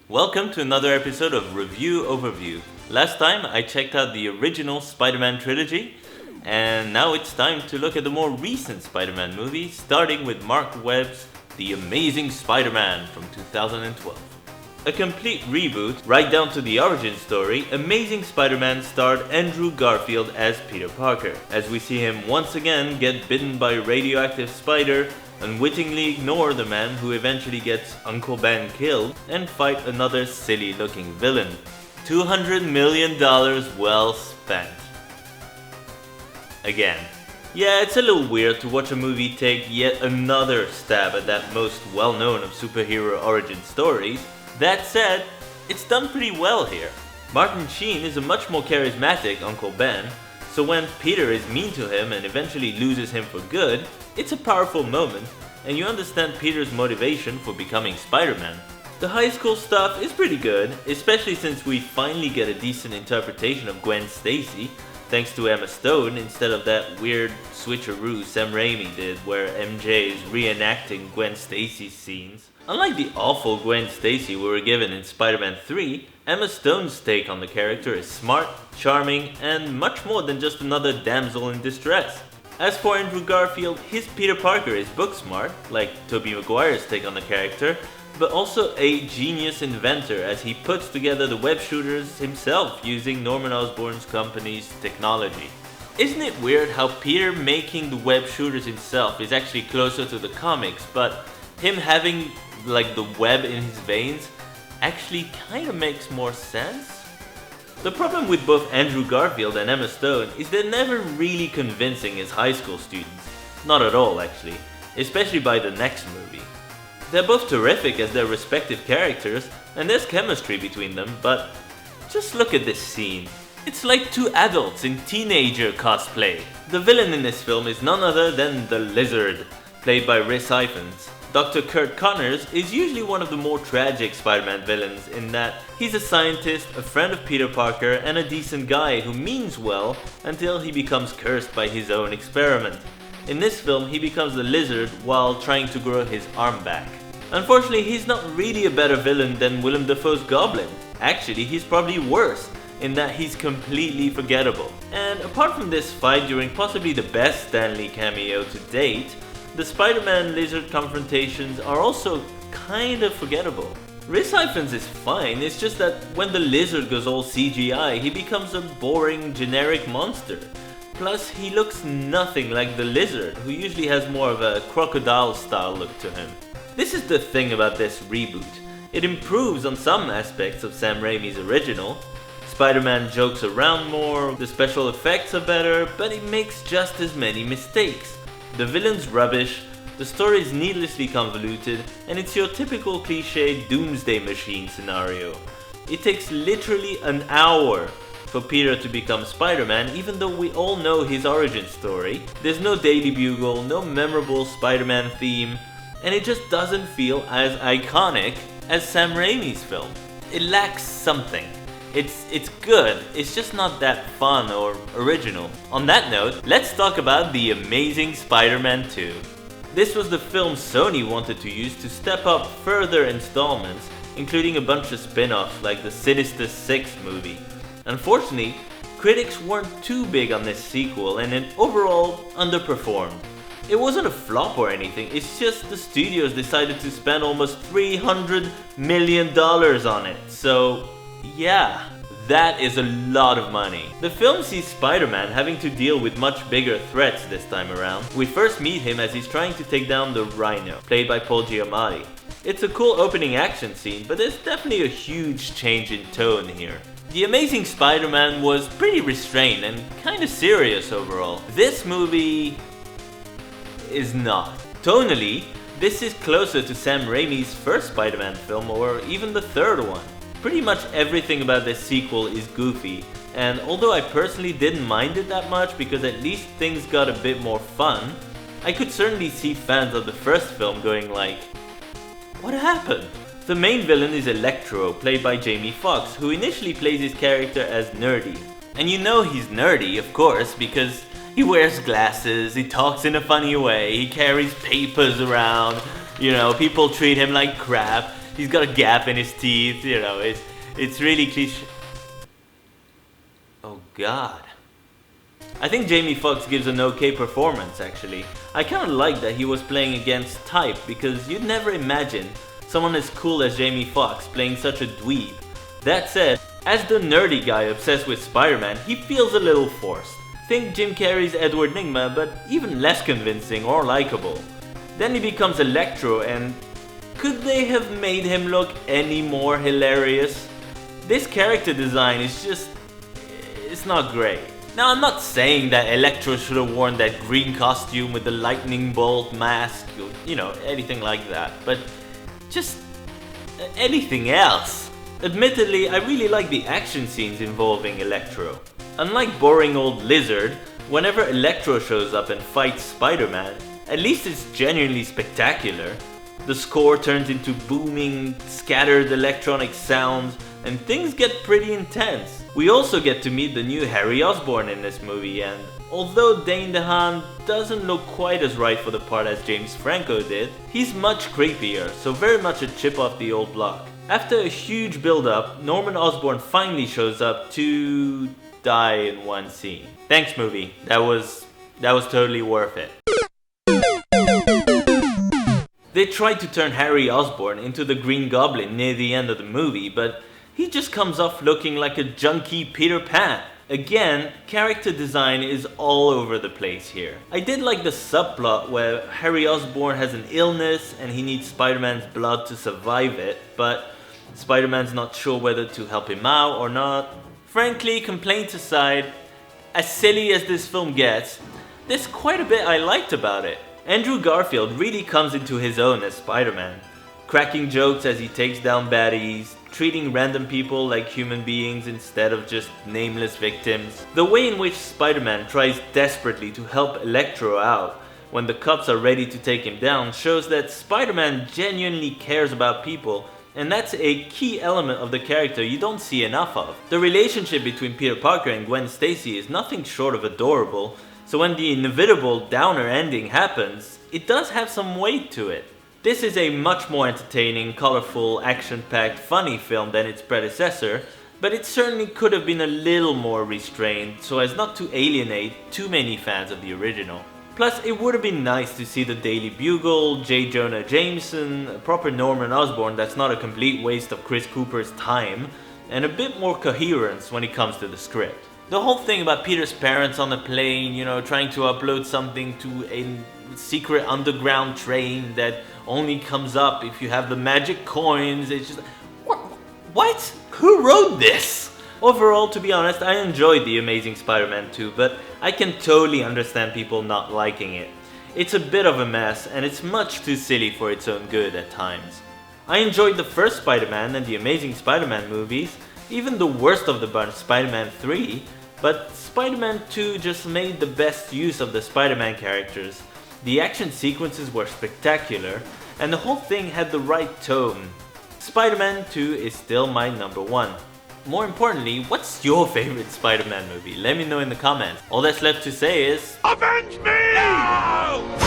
Welcome to another episode of Review Overview. Last time I checked out the original Spider-Man trilogy, and now it's time to look at the more recent Spider-Man movie, starting with Mark Webb's The Amazing Spider-Man from 2012. A complete reboot, right down to the origin story, Amazing Spider-Man starred Andrew Garfield as Peter Parker, as we see him once again get bitten by a radioactive spider, unwittingly ignore the man who eventually gets Uncle Ben killed, and fight another silly looking villain. $200 million well spent. Again. Yeah, it's a little weird to watch a movie take yet another stab at that most well-known of superhero origin stories. That said, it's done pretty well here. Martin Sheen is a much more charismatic Uncle Ben, so when Peter is mean to him and eventually loses him for good, it's a powerful moment, and you understand Peter's motivation for becoming Spider-Man. The high school stuff is pretty good, especially since we finally get a decent interpretation of Gwen Stacy, thanks to Emma Stone instead of that weird switcheroo Sam Raimi did where MJ is reenacting Gwen Stacy's scenes. Unlike the awful Gwen Stacy we were given in Spider-Man 3, Emma Stone's take on the character is smart, charming, and much more than just another damsel in distress. As for Andrew Garfield, his Peter Parker is book smart, like Tobey Maguire's take on the character, but also a genius inventor as he puts together the web shooters himself using Norman Osborn's company's technology. Isn't it weird how Peter making the web shooters himself is actually closer to the comics, but him having like the web in his veins actually kinda makes more sense? The problem with both Andrew Garfield and Emma Stone is they're never really convincing as high school students. Not at all actually, especially by the next movie. They're both terrific as their respective characters and there's chemistry between them, but just look at this scene. It's like two adults in teenager cosplay. The villain in this film is none other than the Lizard, played by Rhys Ifans. Dr. Kurt Connors is usually one of the more tragic Spider-Man villains in that he's a scientist, a friend of Peter Parker, and a decent guy who means well until he becomes cursed by his own experiment. In this film, he becomes the Lizard while trying to grow his arm back. Unfortunately, he's not really a better villain than Willem Dafoe's Goblin. Actually, he's probably worse, in that he's completely forgettable. And apart from this fight during possibly the best Stan Lee cameo to date, the Spider-Man Lizard confrontations are also kind of forgettable. Rhys Ifans is fine, it's just that when the Lizard goes all CGI, he becomes a boring, generic monster. Plus, he looks nothing like the Lizard, who usually has more of a crocodile-style look to him. This is the thing about this reboot. It improves on some aspects of Sam Raimi's original. Spider-Man jokes around more, the special effects are better, but it makes just as many mistakes. The villain's rubbish, the story is needlessly convoluted, and it's your typical cliché doomsday machine scenario. It takes literally an hour for Peter to become Spider-Man, even though we all know his origin story. There's no Daily Bugle, no memorable Spider-Man theme, and it just doesn't feel as iconic as Sam Raimi's film. It lacks something. It's good, it's just not that fun or original. On that note, let's talk about The Amazing Spider-Man 2. This was the film Sony wanted to use to step up further installments, including a bunch of spin-offs like the Sinister Six movie. Unfortunately, critics weren't too big on this sequel and it overall underperformed. It wasn't a flop or anything, it's just the studios decided to spend almost $300 million on it, so yeah, that is a lot of money. The film sees Spider-Man having to deal with much bigger threats this time around. We first meet him as he's trying to take down the Rhino, played by Paul Giamatti. It's a cool opening action scene, but there's definitely a huge change in tone here. The Amazing Spider-Man was pretty restrained and kinda serious overall. This movie is not. Tonally, this is closer to Sam Raimi's first Spider-Man film or even the third one. Pretty much everything about this sequel is goofy, and although I personally didn't mind it that much because at least things got a bit more fun, I could certainly see fans of the first film going like, what happened? The main villain is Electro, played by Jamie Foxx, who initially plays his character as nerdy. And you know he's nerdy, of course, because he wears glasses, he talks in a funny way, he carries papers around, people treat him like crap. He's got a gap in his teeth, you know, it's really cliche. Oh god. I think Jamie Foxx gives an okay performance actually. I kinda like that he was playing against type because you'd never imagine someone as cool as Jamie Foxx playing such a dweeb. That said, as the nerdy guy obsessed with Spider-Man, he feels a little forced. Think Jim Carrey's Edward Nygma, but even less convincing or likable. Then he becomes Electro, and could they have made him look any more hilarious? This character design is just... it's not great. Now I'm not saying that Electro should have worn that green costume with the lightning bolt mask, or, you know, anything like that, but just anything else. Admittedly, I really like the action scenes involving Electro. Unlike boring old Lizard, whenever Electro shows up and fights Spider-Man, at least it's genuinely spectacular. The score turns into booming, scattered electronic sounds, and things get pretty intense. We also get to meet the new Harry Osborn in this movie, and although Dane DeHaan doesn't look quite as right for the part as James Franco did, he's much creepier, so very much a chip off the old block. After a huge build-up, Norman Osborn finally shows up to die in one scene. Thanks movie, that was totally worth it. They tried to turn Harry Osborn into the Green Goblin near the end of the movie, but he just comes off looking like a junky Peter Pan. Again, character design is all over the place here. I did like the subplot where Harry Osborn has an illness and he needs Spider-Man's blood to survive it, but Spider-Man's not sure whether to help him out or not. Frankly, complaints aside, as silly as this film gets, there's quite a bit I liked about it. Andrew Garfield really comes into his own as Spider-Man, cracking jokes as he takes down baddies, treating random people like human beings instead of just nameless victims. The way in which Spider-Man tries desperately to help Electro out when the cops are ready to take him down shows that Spider-Man genuinely cares about people, and that's a key element of the character you don't see enough of. The relationship between Peter Parker and Gwen Stacy is nothing short of adorable, so when the inevitable downer ending happens, it does have some weight to it. This is a much more entertaining, colorful, action-packed, funny film than its predecessor, but it certainly could have been a little more restrained so as not to alienate too many fans of the original. Plus, it would have been nice to see the Daily Bugle, J. Jonah Jameson, a proper Norman Osborn that's not a complete waste of Chris Cooper's time, and a bit more coherence when it comes to the script. The whole thing about Peter's parents on the plane, you know, trying to upload something to a secret underground train that only comes up if you have the magic coins, it's just... What? Who wrote this? Overall, to be honest, I enjoyed The Amazing Spider-Man 2, but I can totally understand people not liking it. It's a bit of a mess, and it's much too silly for its own good at times. I enjoyed the first Spider-Man and The Amazing Spider-Man movies, even the worst of the bunch, Spider-Man 3, but Spider-Man 2 just made the best use of the Spider-Man characters. The action sequences were spectacular, and the whole thing had the right tone. Spider-Man 2 is still my number one. More importantly, what's your favorite Spider-Man movie? Let me know in the comments. All that's left to say is... Avenge me! No!